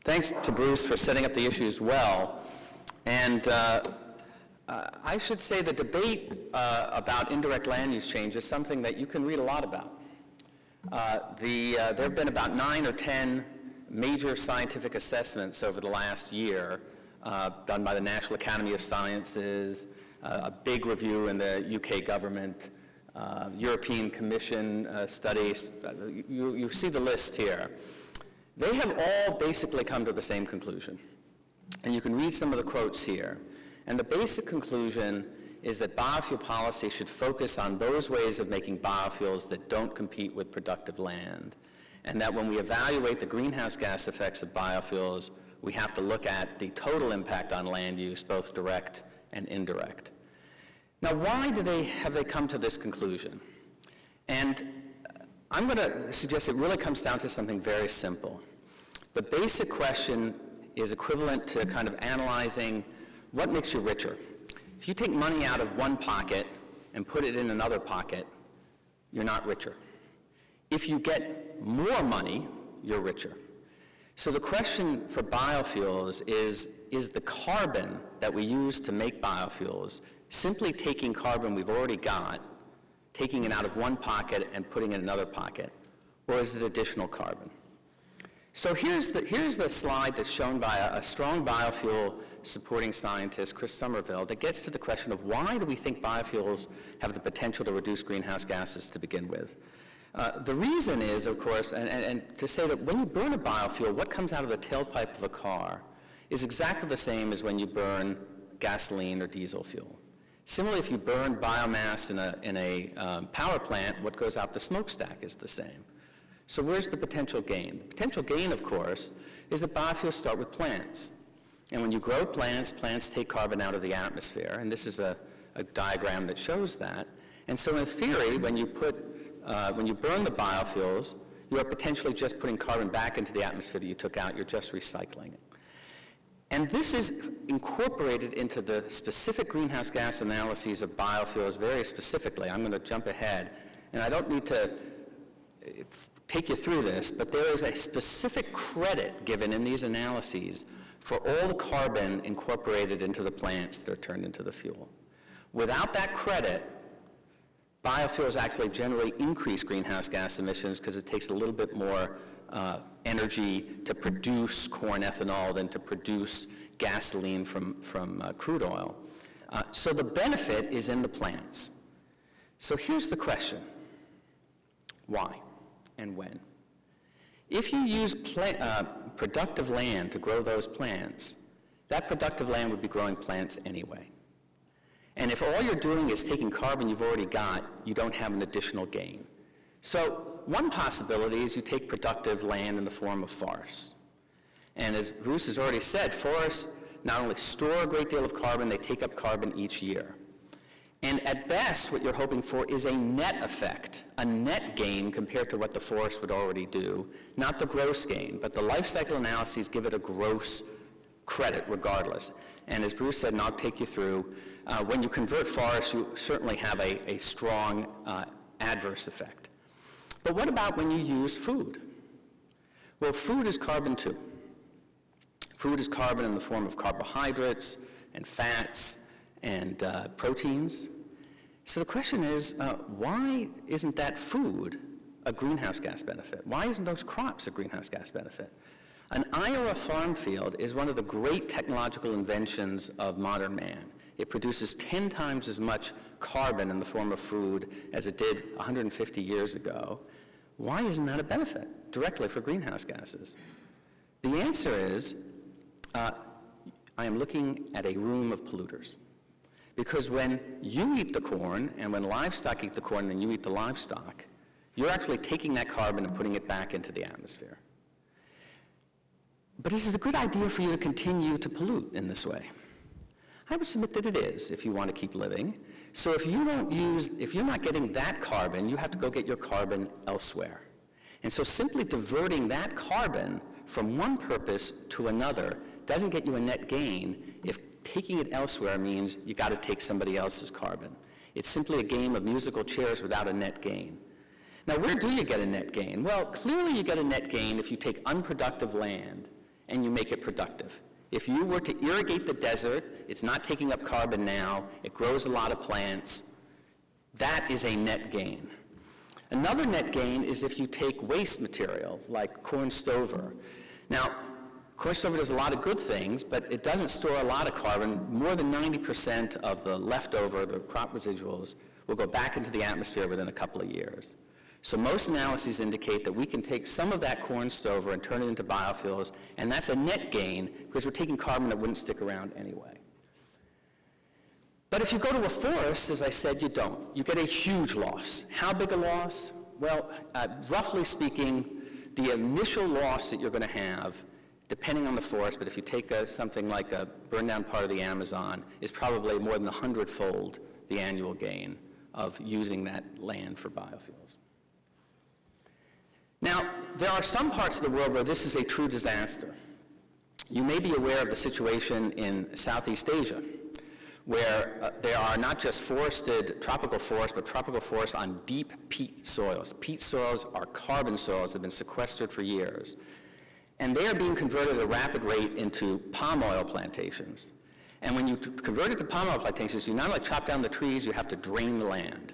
Thanks to Bruce for setting up the issues well. And I should say the debate about indirect land use change is something that you can read a lot about. There have been about 9 or 10 major scientific assessments over the last year done by the National Academy of Sciences, a big review in the UK government, European Commission studies. You see the list here. They have all basically come to the same conclusion. And you can read some of the quotes here. And the basic conclusion is that biofuel policy should focus on those ways of making biofuels that don't compete with productive land. And that when we evaluate the greenhouse gas effects of biofuels, we have to look at the total impact on land use, both direct and indirect. Now, why have they come to this conclusion? And I'm going to suggest it really comes down to something very simple. The basic question is equivalent to kind of analyzing what makes you richer. If you take money out of one pocket and put it in another pocket, you're not richer. If you get more money, you're richer. So the question for biofuels is the carbon that we use to make biofuels simply taking carbon we've already got, taking it out of one pocket and putting it in another pocket, or is it additional carbon? So here's the slide that's shown by a strong biofuel supporting scientist, Chris Somerville, that gets to the question of why do we think biofuels have the potential to reduce greenhouse gases to begin with? The reason is, of course, and to say that when you burn a biofuel, what comes out of the tailpipe of a car is exactly the same as when you burn gasoline or diesel fuel. Similarly, if you burn biomass in a power plant, what goes out the smokestack is the same. So where's the potential gain? The potential gain, of course, is that biofuels start with plants. And when you grow plants, plants take carbon out of the atmosphere. And this is a diagram that shows that. And so in theory, when you burn the biofuels, you are potentially just putting carbon back into the atmosphere that you took out. You're just recycling it. And this is incorporated into the specific greenhouse gas analyses of biofuels very specifically. I'm going to jump ahead, and I don't need to take you through this, but there is a specific credit given in these analyses for all the carbon incorporated into the plants that are turned into the fuel. Without that credit, biofuels actually generally increase greenhouse gas emissions because it takes a little bit more energy to produce corn ethanol than to produce gasoline from crude oil. So the benefit is in the plants. So here's the question. Why and when? If you use productive land to grow those plants, that productive land would be growing plants anyway. And if all you're doing is taking carbon you've already got, you don't have an additional gain. So one possibility is you take productive land in the form of forests. And as Bruce has already said, forests not only store a great deal of carbon, they take up carbon each year. And at best, what you're hoping for is a net effect, a net gain compared to what the forest would already do, not the gross gain, but the life cycle analyses give it a gross credit regardless. And as Bruce said, and I'll take you through, when you convert forests, you certainly have a strong adverse effect. But what about when you use food? Well, food is carbon too. Food is carbon in the form of carbohydrates and fats and proteins. So the question is, why isn't that food a greenhouse gas benefit? Why isn't those crops a greenhouse gas benefit? An Iowa farm field is one of the great technological inventions of modern man. It produces 10 times as much carbon in the form of food as it did 150 years ago. Why isn't that a benefit directly for greenhouse gases? The answer is, I am looking at a room of polluters. Because when you eat the corn, and when livestock eat the corn, and then you eat the livestock, you're actually taking that carbon and putting it back into the atmosphere. But this is a good idea for you to continue to pollute in this way. I would submit that it is if you want to keep living. So if you're not getting that carbon, you have to go get your carbon elsewhere. And so simply diverting that carbon from one purpose to another doesn't get you a net gain if taking it elsewhere means you got to take somebody else's carbon. It's simply a game of musical chairs without a net gain. Now, where do you get a net gain? Well, clearly you get a net gain if you take unproductive land and you make it productive. If you were to irrigate the desert, it's not taking up carbon now, it grows a lot of plants, that is a net gain. Another net gain is if you take waste material, like corn stover. Now, corn stover does a lot of good things, but it doesn't store a lot of carbon. More than 90% of the leftover, the crop residuals, will go back into the atmosphere within a couple of years. So most analyses indicate that we can take some of that corn stover and turn it into biofuels, and that's a net gain because we're taking carbon that wouldn't stick around anyway. But if you go to a forest, as I said, you don't. You get a huge loss. How big a loss? Well, roughly speaking, the initial loss that you're going to have, depending on the forest, but if you take something like a burned down part of the Amazon, is probably more than 100-fold the annual gain of using that land for biofuels. Now, there are some parts of the world where this is a true disaster. You may be aware of the situation in Southeast Asia, where there are not just forested tropical forests, but tropical forests on deep peat soils. Peat soils are carbon soils that have been sequestered for years. And they are being converted at a rapid rate into palm oil plantations. And when you convert it to palm oil plantations, you not only chop down the trees, you have to drain the land.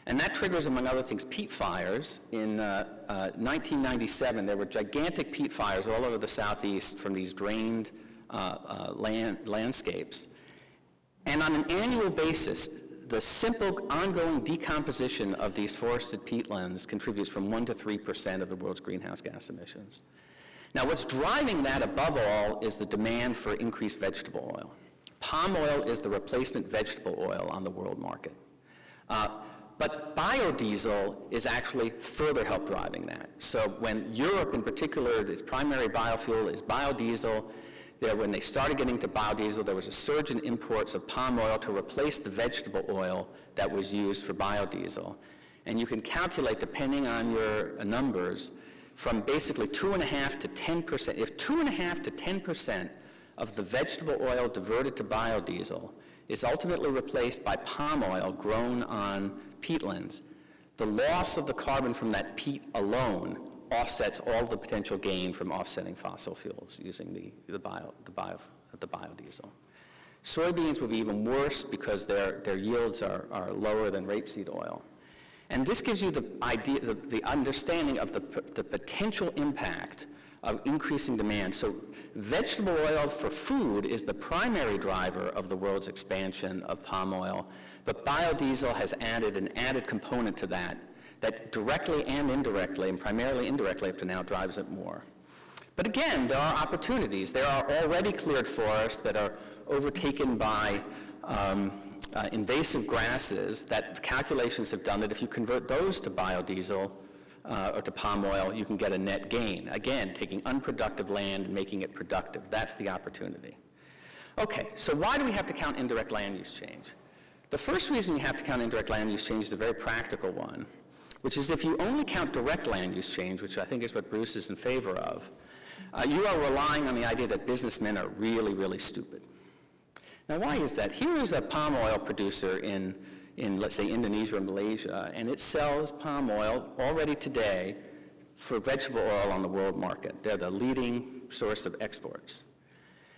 And that triggers, among other things, peat fires. In 1997, there were gigantic peat fires all over the southeast from these drained landscapes. And on an annual basis, the simple ongoing decomposition of these forested peatlands contributes from 1% to 3% of the world's greenhouse gas emissions. Now, what's driving that above all is the demand for increased vegetable oil. Palm oil is the replacement vegetable oil on the world market. But biodiesel is actually further help driving that. So when Europe in particular, its primary biofuel is biodiesel, when they started getting to biodiesel, there was a surge in imports of palm oil to replace the vegetable oil that was used for biodiesel. And you can calculate, depending on your numbers, from basically 2.5% to 10%. If 2.5% to 10% of the vegetable oil diverted to biodiesel is ultimately replaced by palm oil grown on peatlands, the loss of the carbon from that peat alone offsets all the potential gain from offsetting fossil fuels using the biodiesel. Soybeans will be even worse because their yields are lower than rapeseed oil. And this gives you the idea, the understanding of the potential impact of increasing demand. So vegetable oil for food is the primary driver of the world's expansion of palm oil, but biodiesel has added an added component to that directly and indirectly, and primarily indirectly up to now, drives it more. But again, there are opportunities. There are already cleared forests that are overtaken by invasive grasses that calculations have done that if you convert those to biodiesel or to palm oil, you can get a net gain. Again, taking unproductive land and making it productive. That's the opportunity. Okay, so why do we have to count indirect land use change? The first reason you have to count indirect land use change is a very practical one, which is if you only count direct land use change, which I think is what Bruce is in favor of, you are relying on the idea that businessmen are really, really stupid. Now, why is that? Here is a palm oil producer in let's say, Indonesia or Malaysia, and it sells palm oil already today for vegetable oil on the world market. They're the leading source of exports.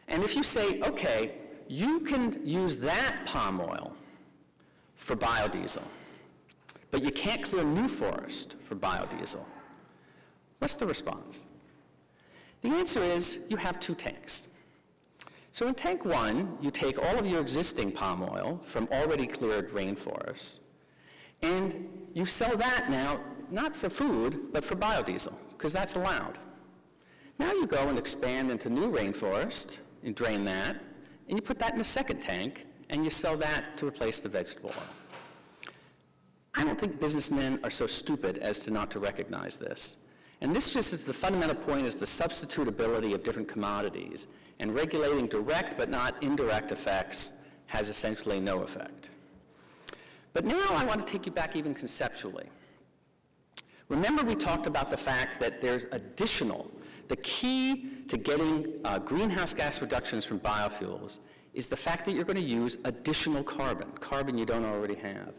And if you say, okay, you can use that palm oil for biodiesel, but you can't clear new forest for biodiesel, what's the response? The answer is you have two tanks. So in tank one, you take all of your existing palm oil from already cleared rainforests, and you sell that now, not for food, but for biodiesel, because that's allowed. Now you go and expand into new rainforest, and drain that, and you put that in a second tank, and you sell that to replace the vegetable oil. I don't think businessmen are so stupid as to not to recognize this. And this just is the fundamental point, is the substitutability of different commodities. And regulating direct but not indirect effects has essentially no effect. But now I want to take you back even conceptually. Remember we talked about the fact that there's the key to getting greenhouse gas reductions from biofuels is the fact that you're going to use additional carbon you don't already have.